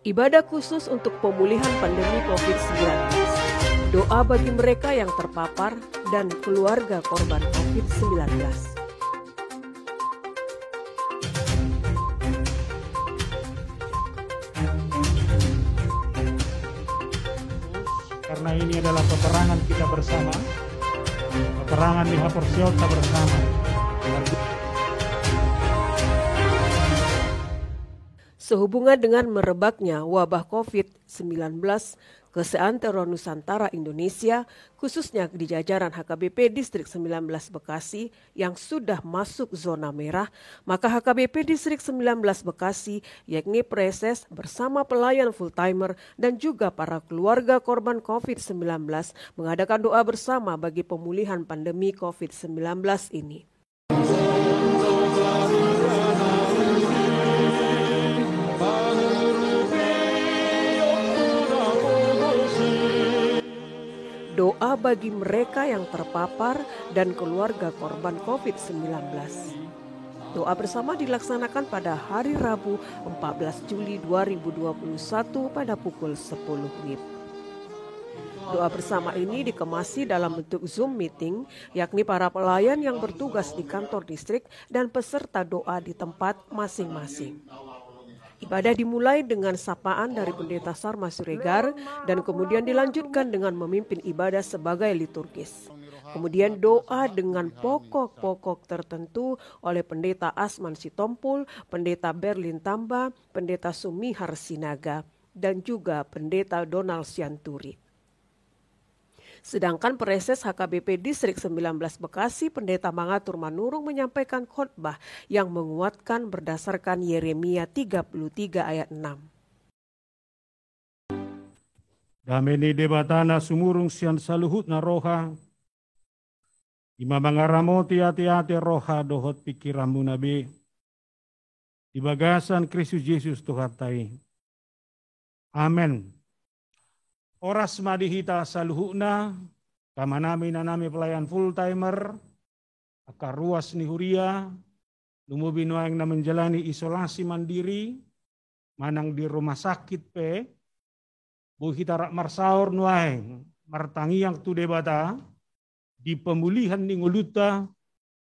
Ibadah khusus untuk pemulihan pandemi COVID-19. Doa bagi mereka yang terpapar dan keluarga korban COVID-19. Karena ini adalah peperangan kita bersama, peperangan di Haporsiota bersama. Sehubungan dengan merebaknya wabah COVID-19 ke seantero Nusantara Indonesia, khususnya di jajaran HKBP Distrik 19 Bekasi yang sudah masuk zona merah, maka HKBP Distrik 19 Bekasi, yakni Preses bersama pelayan full-timer dan juga para keluarga korban COVID-19 mengadakan doa bersama bagi pemulihan pandemi COVID-19 ini. Doa bagi mereka yang terpapar dan keluarga korban COVID-19. Doa bersama dilaksanakan pada hari Rabu 14 Juli 2021 pada pukul 10 WIB. Doa bersama ini dikemasi dalam bentuk Zoom meeting, yakni para pelayan yang bertugas di kantor distrik dan peserta doa di tempat masing-masing. Ibadah dimulai dengan sapaan dari Pendeta Sarma Siregar dan kemudian dilanjutkan dengan memimpin ibadah sebagai liturgis. Kemudian doa dengan pokok-pokok tertentu oleh Pendeta Asman Sitompul, Pendeta Berlin Tamba, Pendeta Sumihar Sinaga, dan juga Pendeta Donald Sianturi. Sedangkan Preses HKBP Distrik 19 Bekasi, Pendeta Mangatur Manurung menyampaikan khotbah yang menguatkan berdasarkan Yeremia 33 ayat 6. Dameni debatana sumurung sian saluhut na roha, ima mangaramoti hati-hati roha dohot pikiramu nabi, di bagasan Kristus Yesus Tuhatai. Amen. Oras madihita saluhuna, kama nami pelayan full-timer, akar ruas ni huria, lumubin yang na menjalani isolasi mandiri, manang di rumah sakit pe, buhita rak marsaur nuaeng, martangiang tu debata, di pemulihan ni nguluta,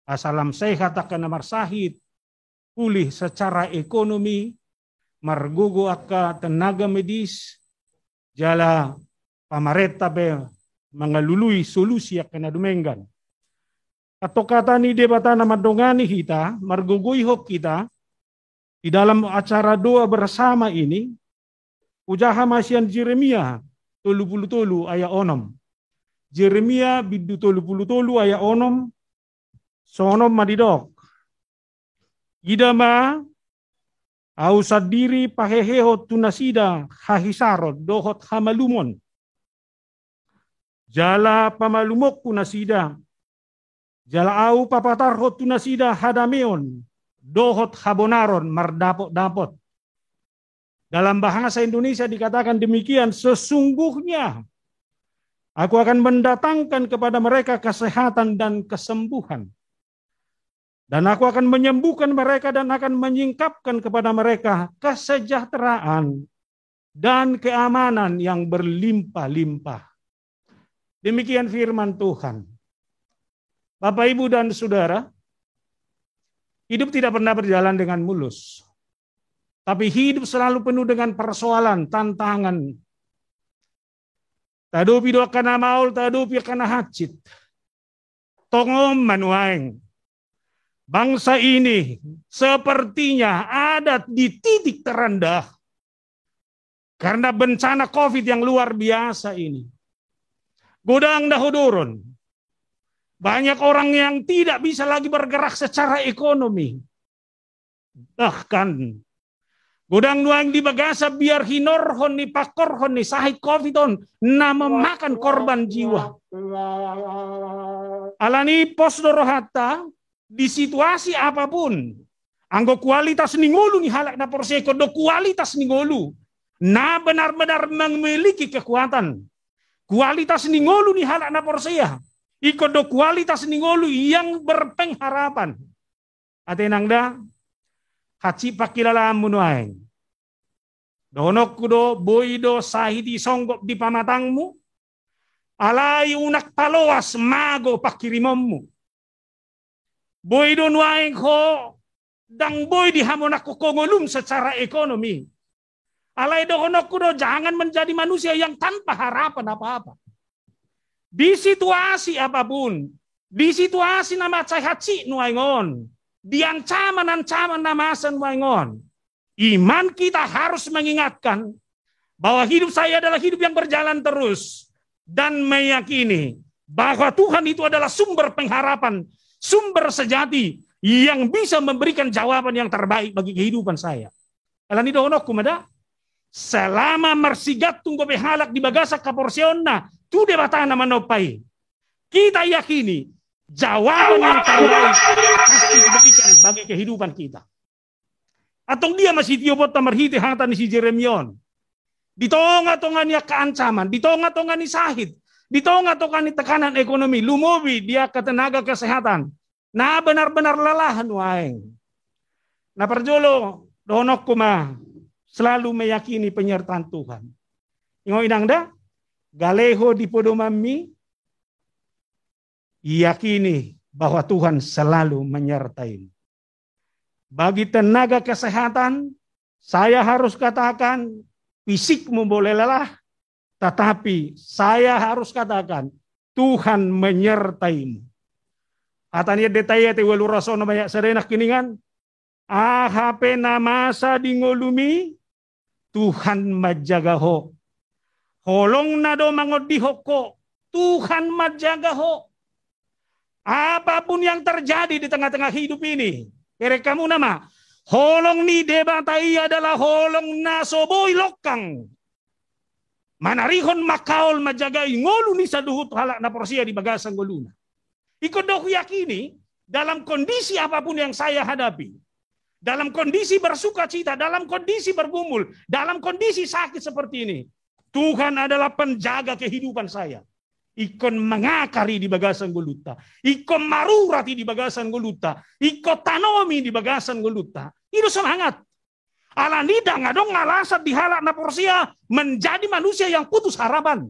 asalam sehat akan marsahit, pulih secara ekonomi, margogo akka tenaga medis, jala pamareta be mengalului solusi akan dumenggan. Atau kata ni debatana madongani kita, margugui hok kita, di dalam acara doa bersama ini, ujaha masian Jeremia 33 ayat 6. Jeremia bidu 33 ayat 6, sonom madidok. Idama au sadiri paheheho tunasida hahisarod dohot hamalumon. Jala pamalumok tunasida. Jala au papatarho tunasida hadameon dohot habonaron mardapot-dapot. Dalam bahasa Indonesia dikatakan demikian, sesungguhnya aku akan mendatangkan kepada mereka kesehatan dan kesembuhan. Dan aku akan menyembuhkan mereka dan akan menyingkapkan kepada mereka kesejahteraan dan keamanan yang berlimpah-limpah. Demikian firman Tuhan. Bapak, Ibu, dan Saudara, hidup tidak pernah berjalan dengan mulus. Tapi hidup selalu penuh dengan persoalan, tantangan. Tadupi doa kana maul, tadupi kana hacit. Tongom manuaeng. Bangsa ini sepertinya ada di titik terendah karena bencana COVID yang luar biasa ini. Godang dahudurun. Banyak orang yang tidak bisa lagi bergerak secara ekonomi. Bahkan godang nuang di bagasa biar hinorhon ni pakorhon ni sahid COVID-on na memakan korban jiwa. Alani posdorohata di situasi apapun, anggo kualitas ningolu ni halak na porseko do kualitas ningolu na benar-benar memiliki kekuatan. Kualitas ningolu ni halak na porsea, ikut do kualitas ningolu yang berpengharapan. Atenangda, haci pakilala munuaeng. Donok kudo boido sahidi songgop di pamatangmu. Alai unak paloas mago pakirimommu. Boido nuaeng ho dang boy di hamon aku kongolum secara ekonomi. Alai donok kudo jangan menjadi manusia yang tanpa harapan apa-apa. Di situasi apapun, di situasi nama cahaci nuaingon, di ancaman-ancaman namasan nuaingon, iman kita harus mengingatkan bahwa hidup saya adalah hidup yang berjalan terus dan meyakini bahwa Tuhan itu adalah sumber pengharapan, sumber sejati yang bisa memberikan jawaban yang terbaik bagi kehidupan saya. Alani donok kumada, selama mersigat tunggu behalak di bagasa kaporsionna, tu debatana manopai. Kita yakini jawaban yang terbaik pasti diberikan bagi kehidupan kita. Atong dia masih tiobot tamarhiti hatan si Jeremion. Di tonga-tonga niya keancaman, di tonga-tonga ni sahid, di tonga-tonga ni tekanan ekonomi, lumobi dia ke tenaga kesehatan. Na benar-benar lelahan waeng. Na perjolo donok kuma selalu meyakini penyertaan Tuhan. Ingo inangda, galeho di podomami, yakini bahwa Tuhan selalu menyertai. Bagi tenaga kesehatan, saya harus katakan, fisikmu boleh lelah, tetapi saya harus katakan, Tuhan menyertaimu. Katanya detaya te walurasono banyak serenak kiningan, ahape namasa dingolumi, Tuhan majagaho. Holong nado mangodihoko, Tuhan majagaho. Apapun yang terjadi di tengah-tengah hidup ini, kira kamu nama, holong ni debatai adalah holong nasoboy lokang. Manarihon makaol majagai ngolu ni saduhut halak na porsia di bagasang goluna. Ikut doku yakini, dalam kondisi apapun yang saya hadapi, dalam kondisi bersuka cita, dalam kondisi bergumul, dalam kondisi sakit seperti ini, Tuhan adalah penjaga kehidupan saya. Ikon mengakari di bagasan goluta, ikon marurati di bagasan goluta, ikon tanomi di bagasan goluta. Itu semangat. Ala nidang adong ngalasat di halak na porsia menjadi manusia yang putus harapan.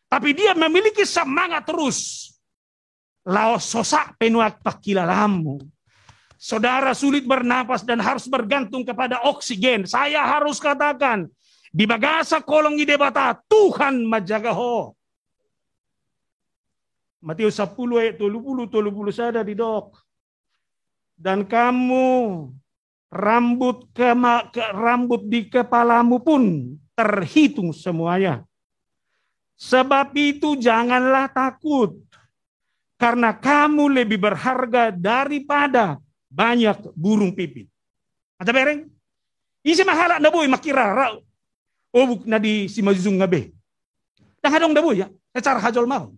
Tapi dia memiliki semangat terus. Laos sosak penuak pakilalamu. Saudara sulit bernapas dan harus bergantung kepada oksigen. Saya harus katakan, di bagasa kolong idebata, Tuhan majagaho. Matius 10 ayat 30 sada di dok. Dan kamu rambut di kepalamu pun terhitung semuanya. Sebab itu janganlah takut. Karena kamu lebih berharga daripada banyak burung pipit. Ada bereng? Isi mahala na boy makira obuk na di si mazung ngabe. Dahadong na boy ya, secara hajol mau.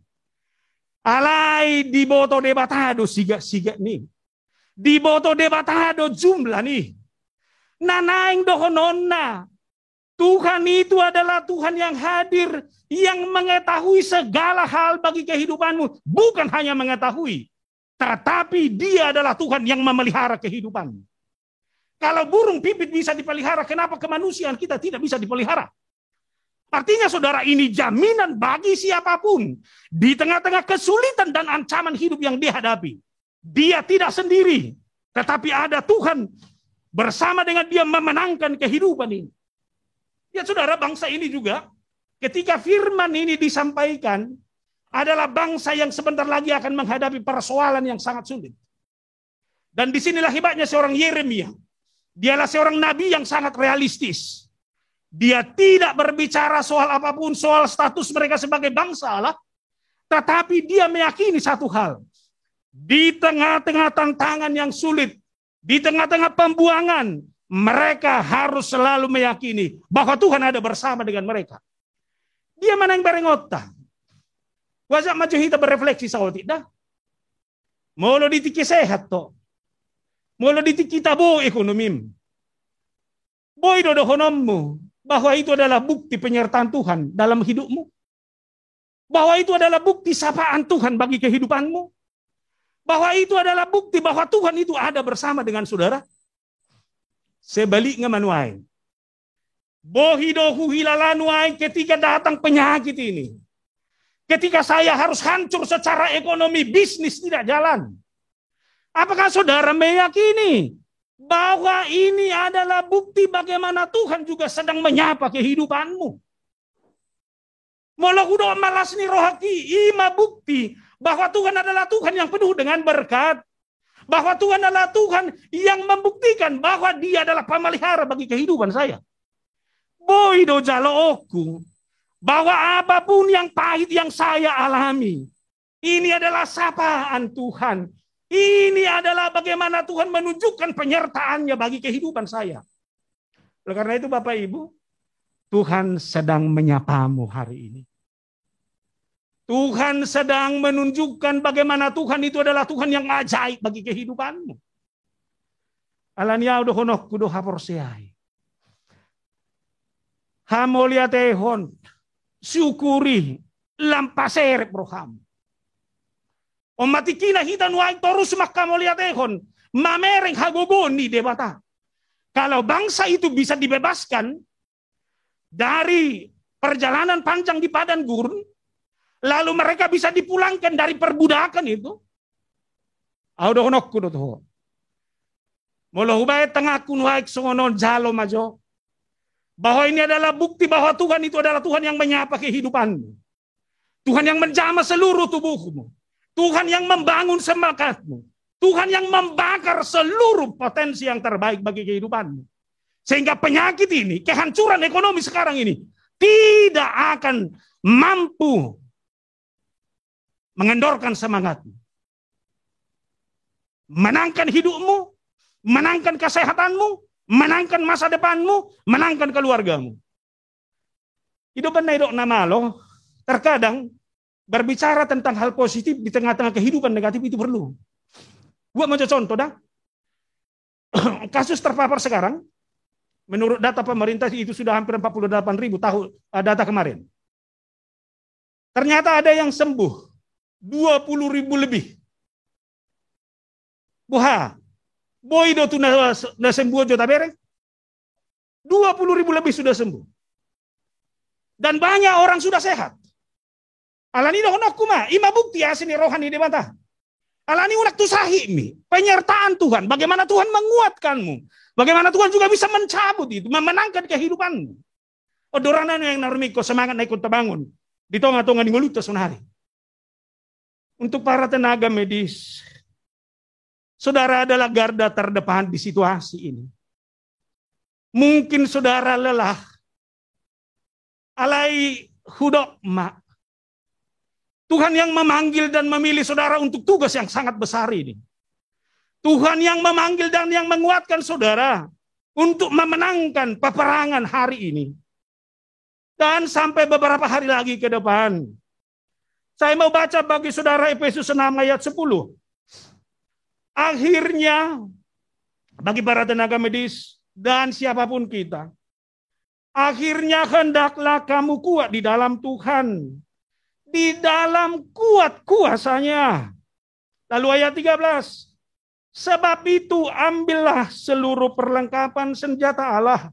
Alai di boto debatado siga nih. Di boto debatado jumlah nih. Nanaing dohononna. Tuhan itu adalah Tuhan yang hadir, yang mengetahui segala hal bagi kehidupanmu. Bukan hanya mengetahui, tetapi dia adalah Tuhan yang memelihara kehidupan. Kalau burung pipit bisa dipelihara, kenapa kemanusiaan kita tidak bisa dipelihara? Artinya saudara, ini jaminan bagi siapapun. Di tengah-tengah kesulitan dan ancaman hidup yang dihadapi. Dia tidak sendiri, tetapi ada Tuhan bersama dengan dia memenangkan kehidupan ini. Ya saudara, bangsa ini juga ketika firman ini disampaikan adalah bangsa yang sebentar lagi akan menghadapi persoalan yang sangat sulit. Dan disinilah hebatnya seorang Yeremia. Dialah seorang nabi yang sangat realistis. Dia tidak berbicara soal apapun, soal status mereka sebagai bangsa Allah. Tetapi dia meyakini satu hal. Di tengah-tengah tantangan yang sulit, di tengah-tengah pembuangan, mereka harus selalu meyakini bahwa Tuhan ada bersama dengan mereka. Dia manang barengota. Wajak maju kita berefleksi sawo tidak. Molo ditiki sehat to. Molo ditiki tabo ekonomim. Boy dodohonommu bahwa itu adalah bukti penyertaan Tuhan dalam hidupmu. Bahwa itu adalah bukti sapaan Tuhan bagi kehidupanmu. Bahwa itu adalah bukti bahwa Tuhan itu ada bersama dengan saudara. Sebaliknya manuai. Bohidohu hilalanuai ketika datang penyakit ini. Ketika saya harus hancur secara ekonomi, bisnis tidak jalan. Apakah saudara meyakini bahwa ini adalah bukti bagaimana Tuhan juga sedang menyapa kehidupanmu? Molo hudo malas ni rohaki, ima bukti bahwa Tuhan adalah Tuhan yang penuh dengan berkat. Bahwa Tuhan adalah Tuhan yang membuktikan bahwa Dia adalah pemelihara bagi kehidupan saya. Boido jalooku, bahwa apapun yang pahit yang saya alami, ini adalah sapaan Tuhan. Ini adalah bagaimana Tuhan menunjukkan penyertaannya bagi kehidupan saya. Oleh karena itu Bapak Ibu, Tuhan sedang menyapamu hari ini. Tuhan sedang menunjukkan bagaimana Tuhan itu adalah Tuhan yang ajaib bagi kehidupanmu. Alania udah honok kudo haporseai. Hamolia tehon, syukuri, lampaser proham. Omatikina hitan wai torus makamolia tehon, mamereng hagogoni debata. Kalau bangsa itu bisa dibebaskan dari perjalanan panjang di padang gurun, lalu mereka bisa dipulangkan dari perbudakan itu. Audo honok kudo toho. Molo hubai tengah kunwaik songonon jalo majo. Bahwa ini adalah bukti bahwa Tuhan itu adalah Tuhan yang menyapa kehidupanmu. Tuhan yang menjamah seluruh tubuhmu. Tuhan yang membangun semangatmu. Tuhan yang membakar seluruh potensi yang terbaik bagi kehidupanmu. Sehingga penyakit ini, kehancuran ekonomi sekarang ini, tidak akan mampu mengendorkan semangatmu. Menangkan hidupmu, menangkan kesehatanmu, menangkan masa depanmu, menangkan keluargamu. Hidupan na hidup nama lo, terkadang berbicara tentang hal positif di tengah-tengah kehidupan negatif itu perlu. Gua mau contoh dah. Kasus terpapar sekarang, menurut data pemerintah itu sudah hampir 48.000 tahun data kemarin. Ternyata ada yang sembuh, 20.000 lebih. Buha, boido tu na sembuh jota bereng. 20.000 lebih sudah sembuh. Dan banyak orang sudah sehat. Alani honok kuma, ima bukti asini rohani di bantah. Alani unak tu sahimi, penyertaan Tuhan, bagaimana Tuhan menguatkanmu. Bagaimana Tuhan juga bisa mencabut itu, memenangkan kehidupanmu. Odoranan yang narmiko semangat naik terbangun. Di tonga-tonga di ngoluta sonari. Untuk para tenaga medis, saudara adalah garda terdepan di situasi ini. Mungkin saudara lelah. Alai hudok mak. Tuhan yang memanggil dan memilih saudara untuk tugas yang sangat besar ini. Tuhan yang memanggil dan yang menguatkan saudara untuk memenangkan peperangan hari ini. Dan sampai beberapa hari lagi ke depan. Saya mau baca bagi saudara Efesus 6 ayat 10. Akhirnya, bagi para tenaga medis dan siapapun kita, akhirnya hendaklah kamu kuat di dalam Tuhan, di dalam kuat kuasanya. Lalu ayat 13, sebab itu ambillah seluruh perlengkapan senjata Allah,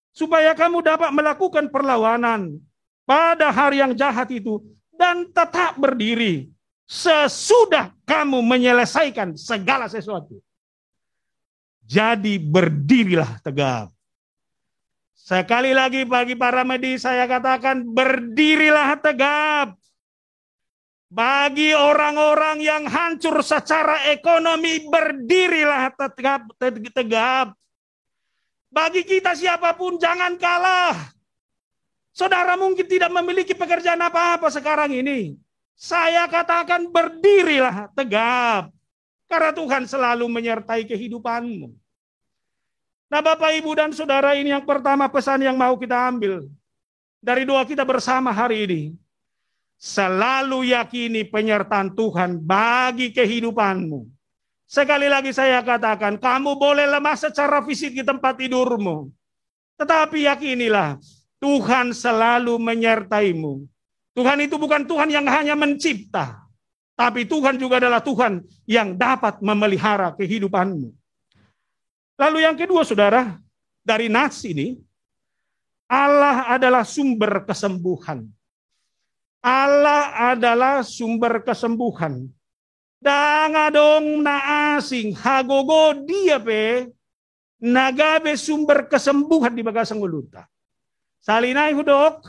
supaya kamu dapat melakukan perlawanan pada hari yang jahat itu, dan tetap berdiri sesudah kamu menyelesaikan segala sesuatu. Jadi berdirilah tegap. Sekali lagi bagi para medis saya katakan berdirilah tegap. Bagi orang-orang yang hancur secara ekonomi berdirilah tegap. Bagi kita siapapun jangan kalah. Saudara mungkin tidak memiliki pekerjaan apa-apa sekarang ini. Saya katakan berdirilah tegap. Karena Tuhan selalu menyertai kehidupanmu. Nah Bapak Ibu dan Saudara, ini yang pertama pesan yang mau kita ambil. Dari doa kita bersama hari ini. Selalu yakini penyertaan Tuhan bagi kehidupanmu. Sekali lagi saya katakan, kamu boleh lemah secara fisik di tempat tidurmu. Tetapi yakinilah, Tuhan selalu menyertaimu. Tuhan itu bukan Tuhan yang hanya mencipta, tapi Tuhan juga adalah Tuhan yang dapat memelihara kehidupanmu. Lalu yang kedua saudara, dari nas ini, Allah adalah sumber kesembuhan. Allah adalah sumber kesembuhan. Danga dong na asing hagogo dia pe nagabe sumber kesembuhan di bagasang uluta. Salinay hudok,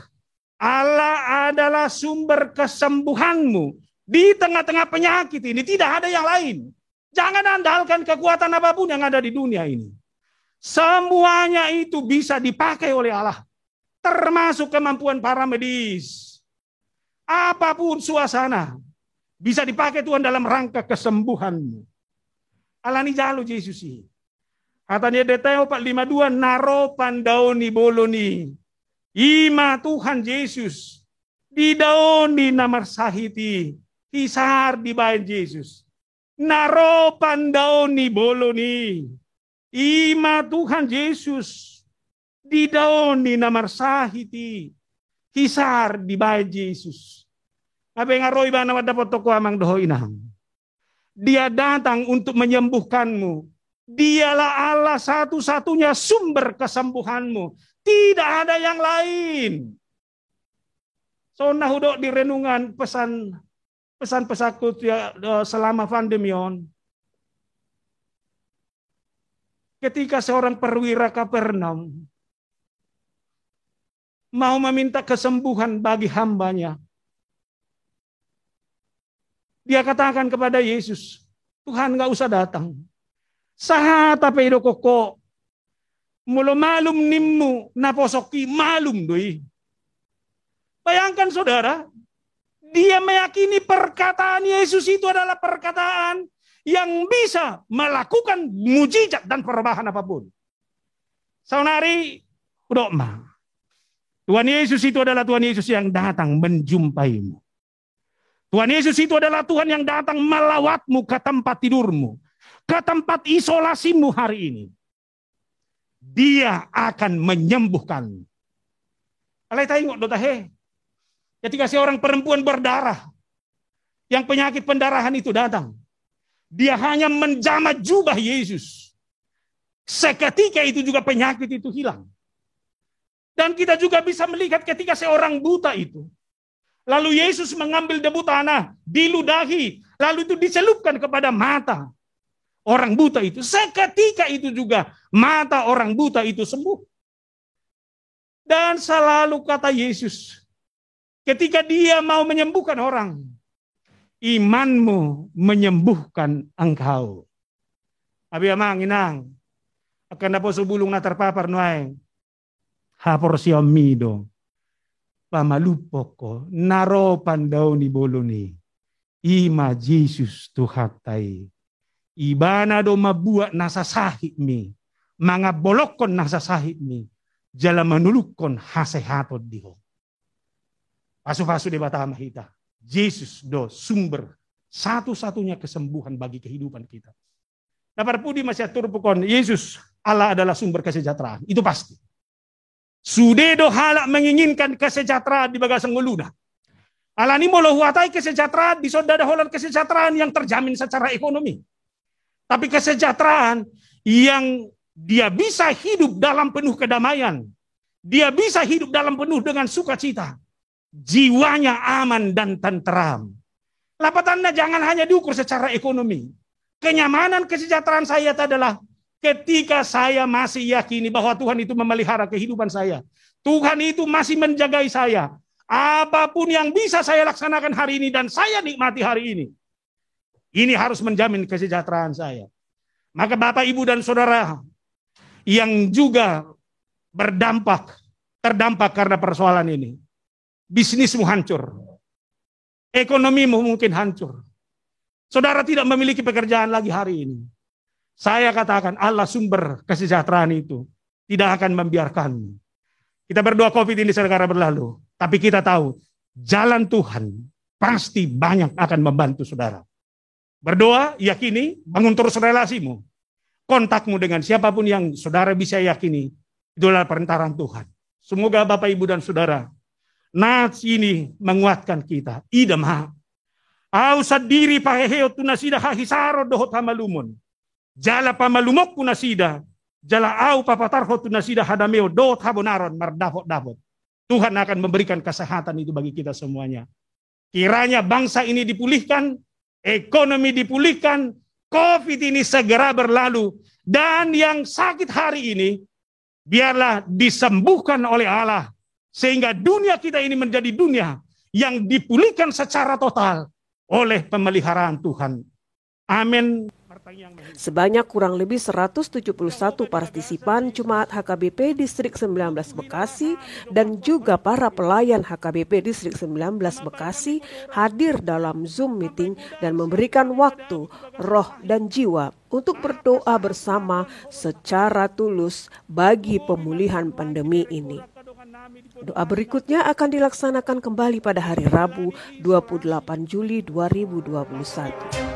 Allah adalah sumber kesembuhanmu di tengah-tengah penyakit ini. Tidak ada yang lain. Jangan andalkan kekuatan apapun yang ada di dunia ini. Semuanya itu bisa dipakai oleh Allah. Termasuk kemampuan para medis. Apapun suasana. Bisa dipakai Tuhan dalam rangka kesembuhanmu. Alani jalo Yesus ini. Katanya Deteo 452 naro pandaoni boloni. Ima Tuhan Yesus. Di daoni namar sahiti. Hisar di bayan Yesus. Naro pandaoni boloni. Ima Tuhan Yesus. Di daoni namar sahiti. Hisar di bayan Yesus. Apa yang aroi bana dapat toko amang doho inang. Dia datang untuk menyembuhkanmu. Dialah Allah satu-satunya sumber kesembuhanmu. Tidak ada yang lain. So nahudok di renungan pesan pesakut ya selama pandemion. Ketika seorang perwira Kapernaum mau meminta kesembuhan bagi hambanya. Dia katakan kepada Yesus, Tuhan gak usah datang. Sahata pedo koko. Mulo malum nimmu naposoki malum doi. Bayangkan saudara, dia meyakini perkataan Yesus itu adalah perkataan yang bisa melakukan mujizat dan perubahan apapun. Saunari, udokma. Tuhan Yesus itu adalah Tuhan Yesus yang datang menjumpaimu. Tuhan Yesus itu adalah Tuhan yang datang melawatmu ke tempat tidurmu. Ke tempat isolasimu hari ini. Dia akan menyembuhkan. Alay tengok dotahe. Ketika seorang perempuan berdarah. Yang penyakit pendarahan itu datang. Dia hanya menjamah jubah Yesus. Seketika itu juga penyakit itu hilang. Dan kita juga bisa melihat ketika seorang buta itu. Lalu Yesus mengambil debu tanah, diludahi, lalu itu dicelupkan kepada mata orang buta itu. Seketika itu juga mata orang buta itu sembuh. Dan selalu kata Yesus, ketika dia mau menyembuhkan orang, imanmu menyembuhkan engkau. Abi amang inang, akan dapat sebulung na terpapar nuay, hapor siamido. Pamalupoko, naro pandau ni boloni. Ima Jesus tuhatai. Ibana do mabuat nasasahit mi. Mga bolokon nasasahit mi. Jala manulukon hasehatod diho. Pasu-pasu di batama hita. Jesus do sumber. Satu-satunya kesembuhan bagi kehidupan kita. Dapat pudi masih turpukon. Yesus Allah adalah sumber kesejahteraan. Itu pasti. Sudedo halak menginginkan kesejahteraan di bagasang uluna. Alani molo huatai kesejahteraan di sodada holan kesejahteraan yang terjamin secara ekonomi. Tapi kesejahteraan yang dia bisa hidup dalam penuh kedamaian. Dia bisa hidup dalam penuh dengan sukacita. Jiwanya aman dan tenteram. Lapatannya jangan hanya diukur secara ekonomi. Kenyamanan kesejahteraan saya adalah ketika saya masih yakini bahwa Tuhan itu memelihara kehidupan saya. Tuhan itu masih menjagai saya. Apapun yang bisa saya laksanakan hari ini dan saya nikmati hari ini. Ini harus menjamin kesejahteraan saya. Maka Bapak, Ibu, dan Saudara yang juga terdampak karena persoalan ini. Bisnismu hancur. Ekonomimu mungkin hancur. Saudara tidak memiliki pekerjaan lagi hari ini. Saya katakan Allah sumber kesejahteraan itu tidak akan membiarkanmu. Kita berdoa COVID ini segera berlalu. Tapi kita tahu jalan Tuhan pasti banyak akan membantu saudara. Berdoa, yakini, bangun terus relasimu. Kontakmu dengan siapapun yang saudara bisa yakini. Itulah perintahan Tuhan. Semoga Bapak, Ibu, dan Saudara nats ini menguatkan kita. Idamha. Au sadiri paheheo tunasida hahisaro dohot hamalumun. Jala pamalumok kunasida, Jala au papatarho tunasida hadameo dot habonaron mardapot-dapot. Tuhan akan memberikan kesehatan itu bagi kita semuanya. Kiranya bangsa ini dipulihkan, ekonomi dipulihkan, COVID ini segera berlalu, dan yang sakit hari ini biarlah disembuhkan oleh Allah, sehingga dunia kita ini menjadi dunia yang dipulihkan secara total oleh pemeliharaan Tuhan. Amin. Sebanyak kurang lebih 171 partisipan Jemaat HKBP Distrik 19 Bekasi dan juga para pelayan HKBP Distrik 19 Bekasi hadir dalam Zoom meeting dan memberikan waktu, roh dan jiwa untuk berdoa bersama secara tulus bagi pemulihan pandemi ini. Doa berikutnya akan dilaksanakan kembali pada hari Rabu 28 Juli 2021.